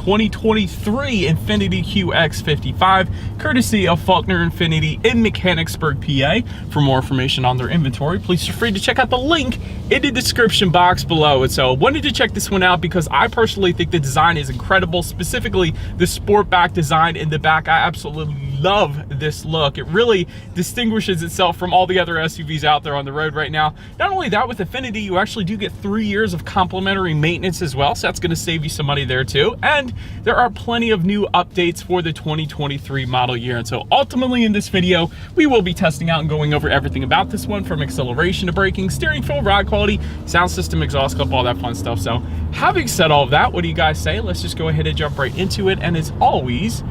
2023 Infiniti QX55, courtesy of Faulkner Infiniti in Mechanicsburg, PA. For more information on their inventory, please feel free to check out the link in the description box below. And so wanted to check this one out because I personally think the design is incredible, specifically the sport back design in the back. I absolutely love this look. It really distinguishes itself from all the other SUVs out there on the road right now. Not only that, with Infiniti, you actually do get 3 years of complimentary maintenance as well, so that's going to save you some money there too. And there are plenty of new updates for the 2023 model year. And so ultimately in this video, we will be testing out and going over everything about this one, from acceleration to braking, steering feel, ride quality, sound system, exhaust clip, all that fun stuff. So having said all of that, what do you guys say? Let's just go ahead and jump right into it. And as always,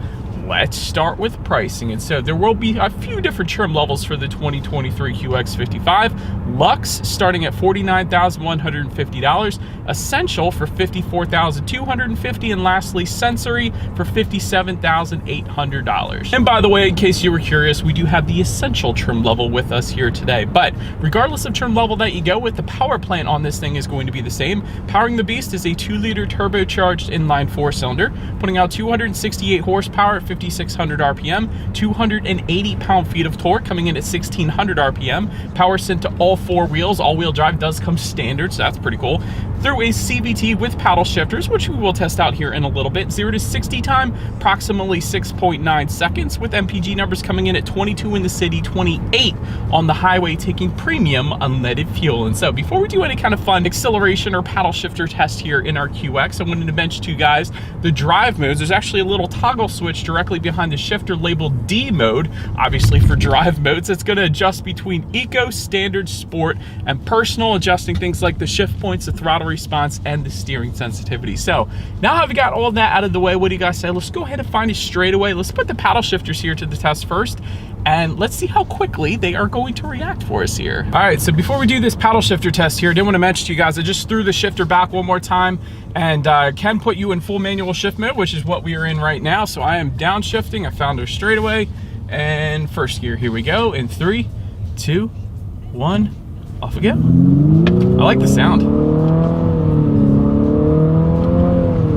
let's start with pricing. And so there will be a few different trim levels for the 2023 QX55. Lux starting at $49,150, Essential for $54,250, and lastly Sensory for $57,800. And by the way, in case you were curious, we do have the Essential trim level with us here today. But regardless of trim level that you go with, the power plant on this thing is going to be the same. Powering the beast is a 2-liter turbocharged inline 4-cylinder, putting out 268 horsepower at 5,600 RPM, 280 pound-feet of torque, coming in at 1,600 RPM. Power sent to all 4 wheels. All-wheel drive does come standard, so that's pretty cool. Through a CVT with paddle shifters, which we will test out here in a little bit. 0 to 60 time, approximately 6.9 seconds, with MPG numbers coming in at 22 in the city, 28 on the highway, taking premium unleaded fuel. And so before we do any kind of fun acceleration or paddle shifter test here in our QX, I wanted to mention to you guys the drive modes. There's actually a little toggle switch directly behind the shifter labeled D mode, obviously for drive modes. It's going to adjust between eco, standard, sport, and personal, adjusting things like the shift points, the throttle response, and the steering sensitivity. So now I've got all that out of the way, what do you guys say? Let's go ahead and find a straightaway. Let's put the paddle shifters here to the test first, and let's see how quickly they are going to react for us here. All right, so before we do this paddle shifter test here, I did want to mention to you guys, I just threw the shifter back one more time, and can put you in full manual shift mode, which is what we are in right now. So I am downshifting. I found our straightaway, and first gear, here we go, in 3, 2, 1, off we go. I like the sound.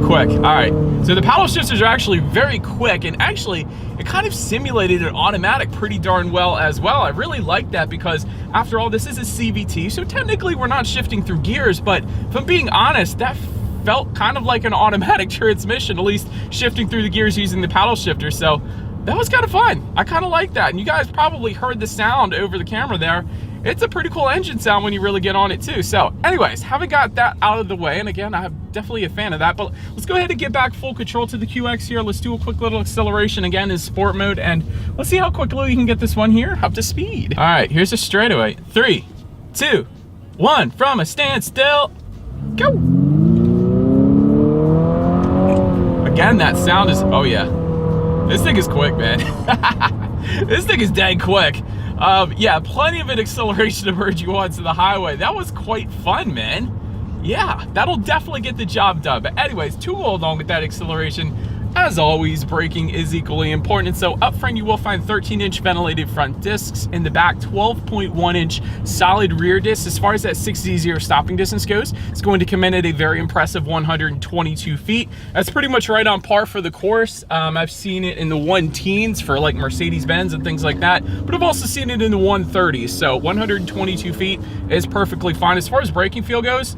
Quick. All right, so the paddle shifters are actually very quick, and actually it kind of simulated an automatic pretty darn well as well. I really like that because after all, this is a CVT, so technically we're not shifting through gears, but if I'm being honest, that felt kind of like an automatic transmission, at least shifting through the gears using the paddle shifter. So that was kind of fun. I kind of like that, and you guys probably heard the sound over the camera there. It's a pretty cool engine sound when you really get on it too. So anyways, having got that out of the way, and again, I'm definitely a fan of that, but let's go ahead and get back full control to the QX here. Let's do a quick little acceleration again in sport mode, and let's see how quickly we can get this one here up to speed. All right, here's a straightaway. 3, 2, 1, from a standstill, go. Again, that sound is, oh yeah. This thing is quick, man. This thing is dang quick. Yeah, plenty of an acceleration to merge you onto the highway. That was quite fun, man. Yeah, that'll definitely get the job done. But anyways, to go along with that acceleration, as always, braking is equally important. And so up front, you will find 13-inch ventilated front discs. In the back, 12.1-inch solid rear discs. As far as that 6Z0 stopping distance goes, it's going to come in at a very impressive 122 feet. That's pretty much right on par for the course. I've seen it in the 1-teens for like Mercedes-Benz and things like that, but I've also seen it in the 130s. So 122 feet is perfectly fine. As far as braking feel goes,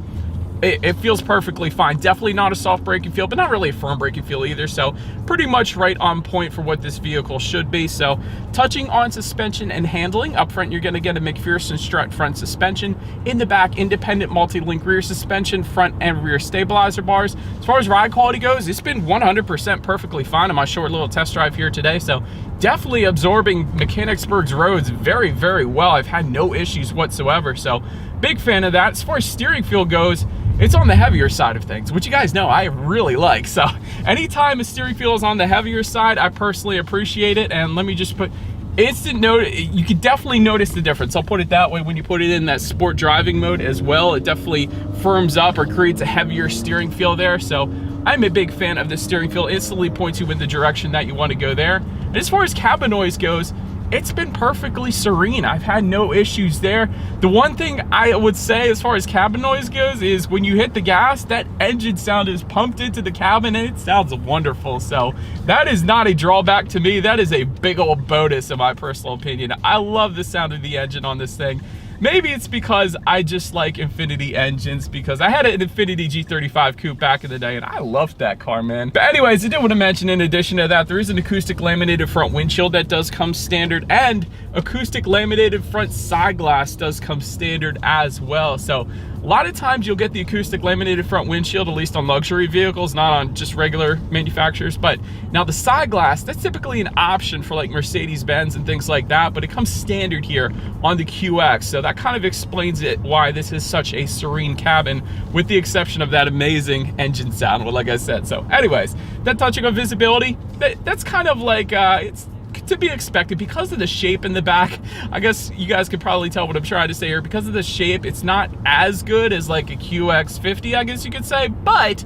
it feels perfectly fine. Definitely not a soft braking feel, but not really a firm braking feel either. So pretty much right on point for what this vehicle should be. So touching on suspension and handling, up front, you're gonna get a McPherson strut front suspension. In the back, independent multi-link rear suspension, front and rear stabilizer bars. As far as ride quality goes, it's been 100% perfectly fine on my short little test drive here today. So definitely absorbing Mechanicsburg's roads very, very well. I've had no issues whatsoever. So big fan of that. As far as steering feel goes, it's on the heavier side of things, which you guys know I really like. So anytime a steering feel is on the heavier side, I personally appreciate it. And let me just put instant note, you can definitely notice the difference. I'll put it that way. When you put it in that sport driving mode as well, it definitely firms up or creates a heavier steering feel there. So I'm a big fan of the steering feel. Instantly points you in the direction that you want to go there. And as far as cabin noise goes, it's been perfectly serene. I've had no issues there. The one thing I would say as far as cabin noise goes is when you hit the gas, that engine sound is pumped into the cabin and it sounds wonderful. So that is not a drawback to me. That is a big old bonus in my personal opinion. I love the sound of the engine on this thing. Maybe it's because I just like Infiniti engines, because I had an Infiniti G35 coupe back in the day and I loved that car, man. But anyways, I did want to mention, in addition to that, there is an acoustic laminated front windshield that does come standard, and acoustic laminated front side glass does come standard as well. So a lot of times you'll get the acoustic laminated front windshield, at least on luxury vehicles, not on just regular manufacturers. But now the side glass, that's typically an option for like Mercedes-Benz and things like that, but it comes standard here on the QX. So that kind of explains it, why this is such a serene cabin, with the exception of that amazing engine sound, well, like I said. So anyways, that touching on visibility, that's kind of like, it's to be expected because of the shape in the back. I guess you guys could probably tell what I'm trying to say here. Because of the shape, it's not as good as like a QX50, I guess you could say, but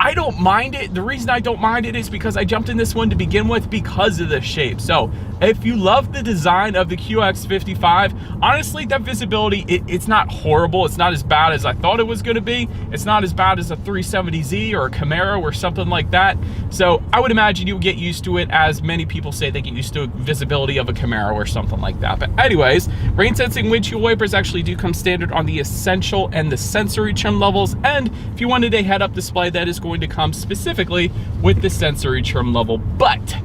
I don't mind it. The reason I don't mind it is because I jumped in this one to begin with because of the shape. So if you love the design of the QX55, honestly, that visibility, it's not horrible. It's not as bad as I thought it was going to be. It's not as bad as a 370Z or a Camaro or something like that. So I would imagine you would get used to it, as many people say they get used to visibility of a Camaro or something like that. But anyways, rain sensing windshield wipers actually do come standard on the essential and the sensory trim levels. And if you wanted a head-up display, that is going to come specifically with the sensory trim level. But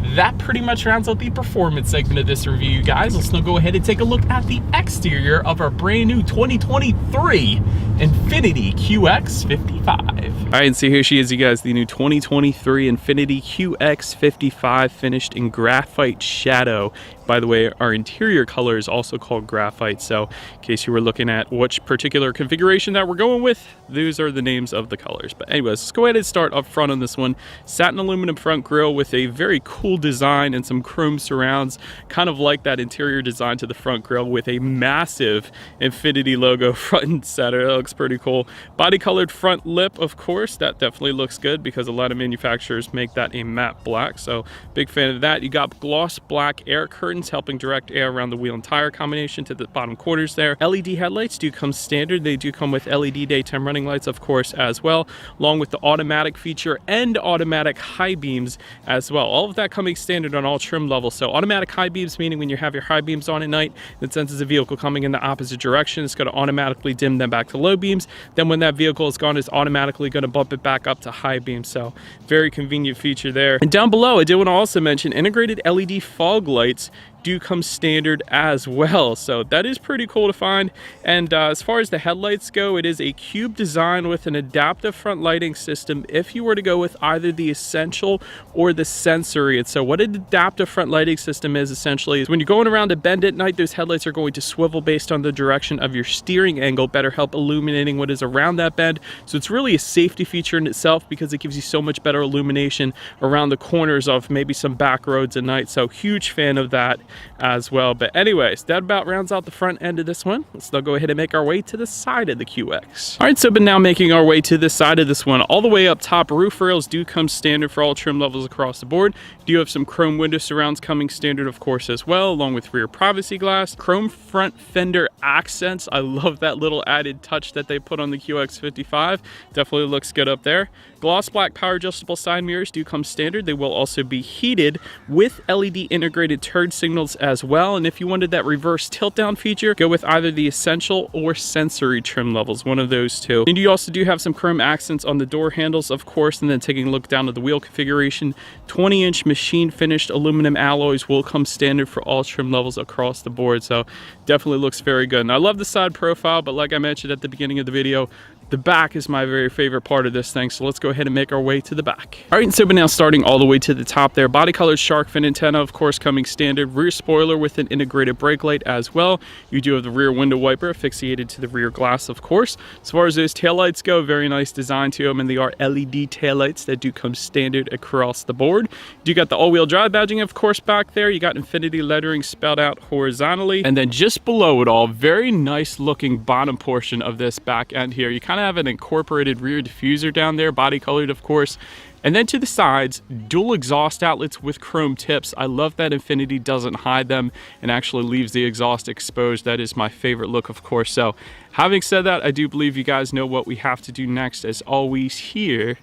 that pretty much rounds out the performance segment of this review, you guys. Let's now go ahead and take a look at the exterior of our brand new 2023 Infiniti QX55. All right, and so here she is, you guys, the new 2023 Infiniti QX55, finished in graphite shadow. By the way, our interior color is also called graphite, so in case you were looking at which particular configuration that we're going with, those are the names of the colors. But anyways, let's go ahead and start up front on this one. Satin aluminum front grille with a very cool design and some chrome surrounds, kind of like that interior design to the front grille, with a massive Infiniti logo front and center. That looks pretty cool. Body colored front lip, of course, that definitely looks good because a lot of manufacturers make that a matte black, so big fan of that. You got gloss black air curtains helping direct air around the wheel and tire combination to the bottom quarters there. LED headlights do come standard. They do come with LED daytime running lights, of course, as well, along with the automatic feature and automatic high beams as well. All of that coming standard on all trim levels. So automatic high beams, meaning when you have your high beams on at night, it senses a vehicle coming in the opposite direction, it's going to automatically dim them back to low beams. Then when that vehicle is gone, it's automatically going to bump it back up to high beams. So very convenient feature there. And down below, I did want to also mention integrated LED fog lights do come standard as well, so that is pretty cool to find. And as far as the headlights go, it is a cube design with an adaptive front lighting system if you were to go with either the essential or the sensory. And so what an adaptive front lighting system is essentially is when you're going around a bend at night, those headlights are going to swivel based on the direction of your steering angle, better help illuminating what is around that bend. So it's really a safety feature in itself because it gives you so much better illumination around the corners of maybe some back roads at night. So huge fan of that as well. But anyways, that about rounds out the front end of this one. Let's now go ahead and make our way to the side of the QX. All right, so but now making our way to the side of this one, all the way up top, roof rails do come standard for all trim levels across the board. Do have some chrome window surrounds coming standard, of course, as well, along with rear privacy glass, chrome front fender accents. I love that little added touch that they put on the QX55. Definitely looks good up there. Gloss black power adjustable side mirrors do come standard. They will also be heated with LED integrated turn signals as well. And if you wanted that reverse tilt down feature, go with either the essential or sensory trim levels, one of those two. And you also do have some chrome accents on the door handles, of course. And then taking a look down at the wheel configuration, 20-inch machine finished aluminum alloys will come standard for all trim levels across the board. So definitely looks very good. And I love the side profile, but like I mentioned at the beginning of the video, the back is my very favorite part of this thing, so let's go ahead and make our way to the back. All right, so but now starting all the way to the top there, body colored shark fin antenna, of course, coming standard. Rear spoiler with an integrated brake light as well. You do have the rear window wiper asphyxiated to the rear glass, of course. As far as those taillights go, very nice design to them, and they are LED taillights that do come standard across the board. You got the all-wheel drive badging, of course, back there. You got Infiniti lettering spelled out horizontally, and then just below it all, very nice looking bottom portion of this back end here. You kind of have an incorporated rear diffuser down there, body colored, of course. And then to the sides, dual exhaust outlets with chrome tips. I love that Infiniti doesn't hide them and actually leaves the exhaust exposed. That is my favorite look, of course. So having said that, I do believe you guys know what we have to do next. As always, here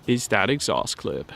is that exhaust clip.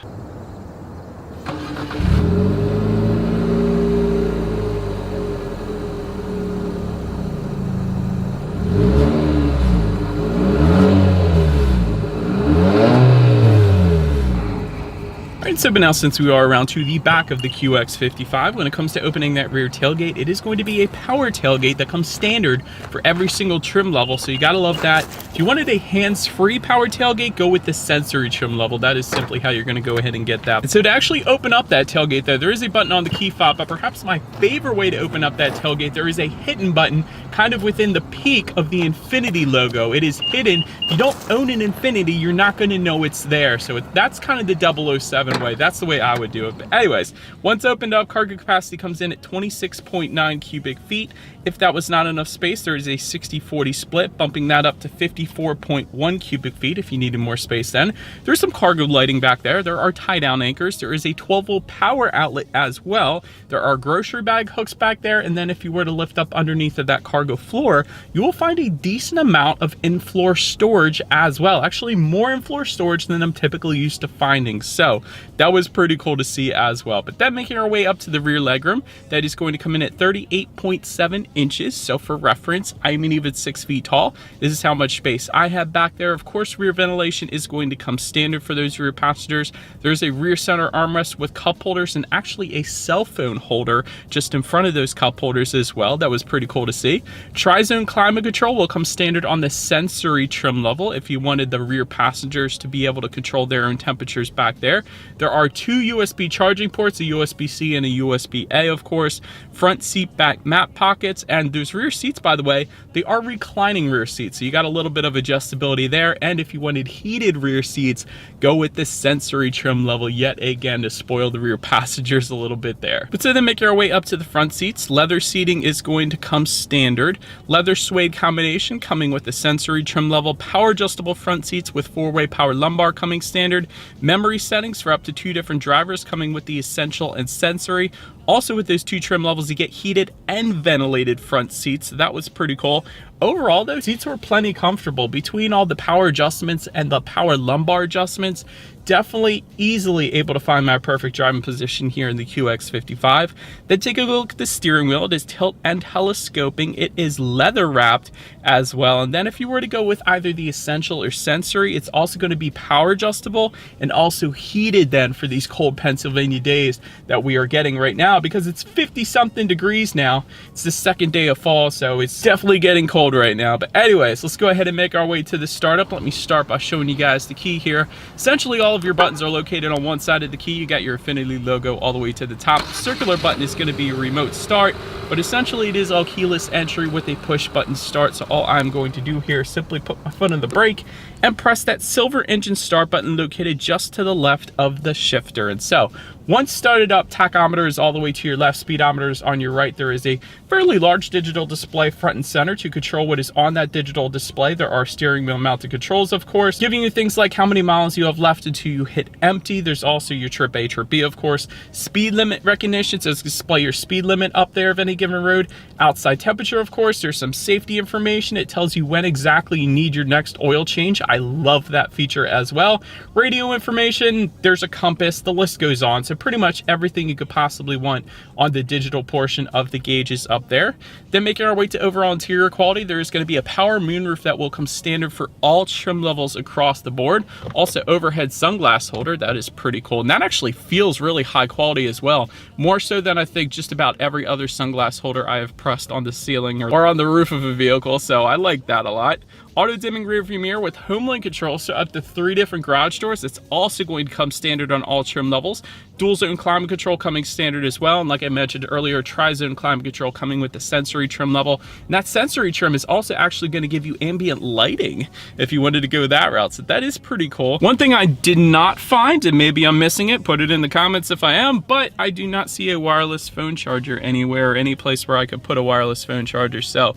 So, but now since we are around to the back of the QX55, when it comes to opening that rear tailgate, it is going to be a power tailgate that comes standard for every single trim level. So you gotta love that. If you wanted a hands-free power tailgate, go with the sensory trim level. That is simply how you're gonna go ahead and get that. And so to actually open up that tailgate there is a button on the key fob, but perhaps my favorite way to open up that tailgate, there is a hidden button kind of within the peak of the Infiniti logo. It is hidden. If you don't own an Infiniti, you're not gonna know it's there. So that's kind of the 007 way. That's the way I would do it. But anyways, once opened up, cargo capacity comes in at 26.9 cubic feet. If that was not enough space, there is a 60-40 split, bumping that up to 54.1 cubic feet if you needed more space then. There's some cargo lighting back there. There are tie-down anchors. There is a 12-volt power outlet as well. There are grocery bag hooks back there, and then if you were to lift up underneath of that cargo floor, you will find a decent amount of in-floor storage as well. Actually, more in-floor storage than I'm typically used to finding. So that was pretty cool to see as well. But then making our way up to the rear legroom, that is going to come in at 38.7 inches. So for reference, I'm an even 6 feet tall. This is how much space I have back there. Of course, rear ventilation is going to come standard for those rear passengers. There's a rear center armrest with cup holders and actually a cell phone holder just in front of those cup holders as well. That was pretty cool to see. Tri-zone climate control will come standard on the sensory trim level if you wanted the rear passengers to be able to control their own temperatures back there. There are two USB charging ports, a USB-C and a USB-A, of course. Front seat back map pockets, and those rear seats, by the way, they are reclining rear seats, so you got a little bit of adjustability there. And if you wanted heated rear seats, go with the sensory trim level yet again to spoil the rear passengers a little bit there. But so then making our way up to the front seats, leather seating is going to come standard. Leather suede combination coming with the sensory trim level, power adjustable front seats with 4-way power lumbar coming standard, memory settings for up to 2 different drivers coming with the essential and sensory. Also with those 2 trim levels, you get heated and ventilated front seats. So that was pretty cool. Overall, those seats were plenty comfortable. Between all the power adjustments and the power lumbar adjustments, definitely easily able to find my perfect driving position here in the QX55. Then take a look at the steering wheel. It is tilt and telescoping. It is leather wrapped as well. And then if you were to go with either the essential or sensory, it's also going to be power adjustable and also heated then for these cold Pennsylvania days that we are getting right now, because it's 50 something degrees now. It's the second day of fall, so it's definitely getting cold right now. But anyways, let's go ahead and make our way to the startup. Let me start by showing you guys the key here. Essentially, all of your buttons are located on one side of the key. You got your Infiniti logo all the way to the top. The circular button is going to be a remote start, but essentially it is all keyless entry with a push button start. So all I'm going to do here is simply put my foot on the brake and press that silver engine start button located just to the left of the shifter. And so once started up, tachometer is all the way to your left, speedometer is on your right. There is a fairly large digital display front and center to control what is on that digital display. There are steering wheel mounted controls, of course, giving you things like how many miles you have left until you hit empty. There's also your trip A, trip B, of course. Speed limit recognition, so it's display your speed limit up there of any given road. Outside temperature, of course. There's some safety information. It tells you when exactly you need your next oil change. I love that feature as well. Radio information, there's a compass, the list goes on. So pretty much everything you could possibly want on the digital portion of the gauges up there. Then making our way to overall interior quality, there is going to be a power moonroof that will come standard for all trim levels across the board. Also overhead sunglass holder, that is pretty cool. And that actually feels really high quality as well. More so than I think just about every other sunglass holder I have pressed on the ceiling or on the roof of a vehicle. So I like that a lot. Auto dimming rear view mirror with home link control, so up to 3 different garage doors. It's also going to come standard on all trim levels. Dual zone climate control coming standard as well. And like I mentioned earlier, tri-zone climate control coming with the sensory trim level. And that sensory trim is also actually going to give you ambient lighting if you wanted to go that route. So that is pretty cool. One thing I did not find, and maybe I'm missing it, put it in the comments if I am, but I do not see a wireless phone charger anywhere or any place where I could put a wireless phone charger. So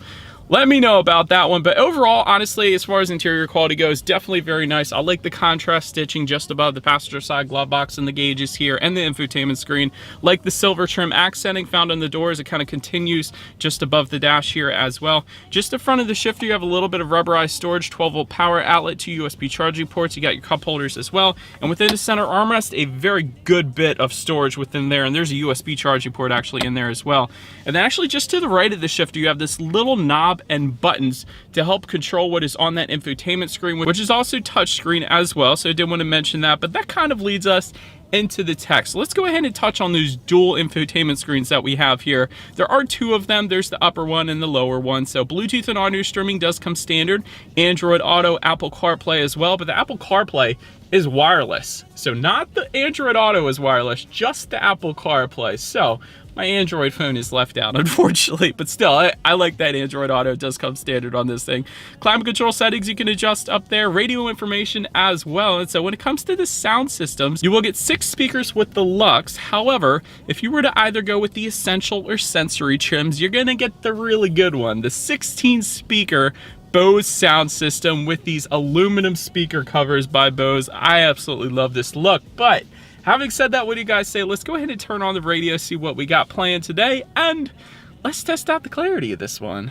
let me know about that one. But overall, honestly, as far as interior quality goes, definitely very nice. I like the contrast stitching just above the passenger side glove box and the gauges here and the infotainment screen. Like the silver trim accenting found on the doors, it kind of continues just above the dash here as well. Just in front of the shifter, you have a little bit of rubberized storage, 12-volt power outlet, 2 USB charging ports. You got your cup holders as well. And within the center armrest, a very good bit of storage within there. And there's a USB charging port actually in there as well. And then actually just to the right of the shifter, you have this little knob and buttons to help control what is on that infotainment screen, which is also touchscreen as well. So I did want to mention that, but that kind of leads us into the text. So let's go ahead and touch on those dual infotainment screens that we have here. There are 2 of them. There's the upper one and the lower one. So Bluetooth and audio streaming does come standard. Android Auto, Apple CarPlay as well, but the Apple CarPlay is wireless. So not the Android Auto is wireless, just the Apple CarPlay. So my Android phone is left out, unfortunately, but still, I like that Android Auto. It does come standard on this thing. Climate control settings you can adjust up there, radio information as well. And so when it comes to the sound systems, you will get 6 speakers with the Luxe. However, if you were to either go with the Essential or Sensory trims, you're gonna get the really good one, the 16 speaker Bose sound system with these aluminum speaker covers by Bose. I absolutely love this look, but having said that, what do you guys say? Let's go ahead and turn on the radio, see what we got playing today, and let's test out the clarity of this one.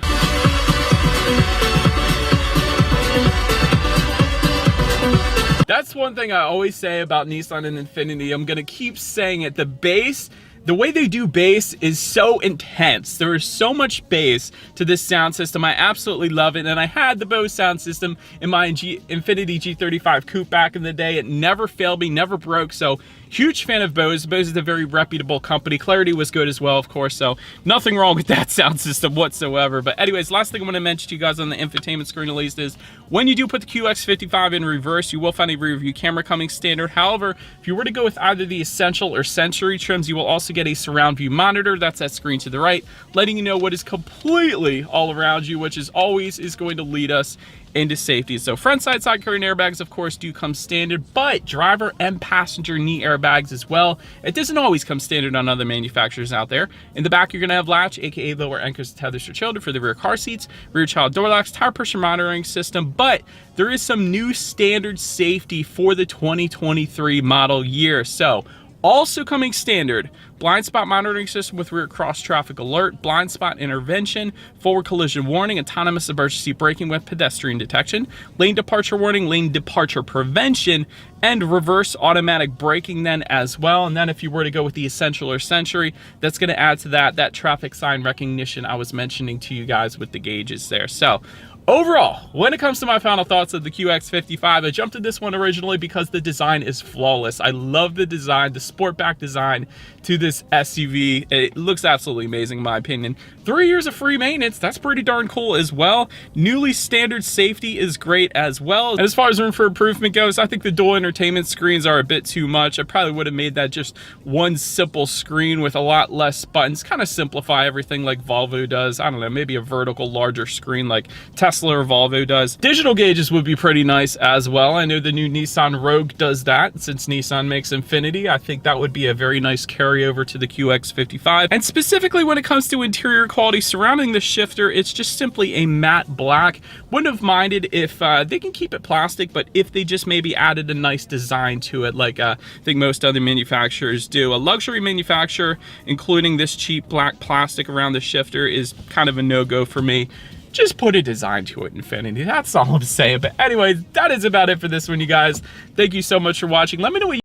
That's one thing I always say about Nissan and Infiniti. I'm gonna keep saying it. The bass, the way they do bass is so intense. There is so much bass to this sound system. I absolutely love it. And I had the Bose sound system in my Infiniti G35 Coupe back in the day. It never failed me, never broke. So huge fan of Bose. Bose is a very reputable company. Clarity was good as well, of course. So nothing wrong with that sound system whatsoever. But anyways, last thing I want to mention to you guys on the infotainment screen at least is when you do put the QX55 in reverse, you will find a rear view camera coming standard. However, if you were to go with either the Essential or Sensory trims, you will also get a surround view monitor. That's that screen to the right, letting you know what is completely all around you, which is always going to lead us into safety. So front side carrying airbags of course do come standard, but driver and passenger knee airbags as well. It doesn't always come standard on other manufacturers out there. In the back you're gonna have latch, aka lower anchors tethers for children for the rear car seats, rear child door locks, tire pressure monitoring system, but there is some new standard safety for the 2023 model year. So also coming standard, blind spot monitoring system with rear cross traffic alert, blind spot intervention, forward collision warning, autonomous emergency braking with pedestrian detection, lane departure warning, lane departure prevention, and reverse automatic braking then as well. And then if you were to go with the Essential or Sensory, that's gonna add to that traffic sign recognition I was mentioning to you guys with the gauges there. So overall, when it comes to my final thoughts of the QX55, I jumped at this one originally because the design is flawless. I love the design, the sportback design to this SUV. It looks absolutely amazing in my opinion. 3 years of free maintenance, that's pretty darn cool as well. Newly standard safety is great as well. And as far as room for improvement goes, I think the dual entertainment screens are a bit too much. I probably would have made that just one simple screen with a lot less buttons, kind of simplify everything like Volvo does. I don't know, maybe a vertical larger screen like Tesla or Volvo does. Digital gauges would be pretty nice as well. I know the new Nissan Rogue does that. Since Nissan makes Infiniti, I think that would be a very nice carryover to the QX55. And specifically when it comes to interior quality surrounding the shifter, it's just simply a matte black. Wouldn't have minded if they can keep it plastic, but if they just maybe added a nice design to it like I think most other manufacturers do. A luxury manufacturer including this cheap black plastic around the shifter is kind of a no-go for me. Just put a design to it, Infiniti. That's all I'm saying. But anyways, that is about it for this one, you guys. Thank you so much for watching. Let me know what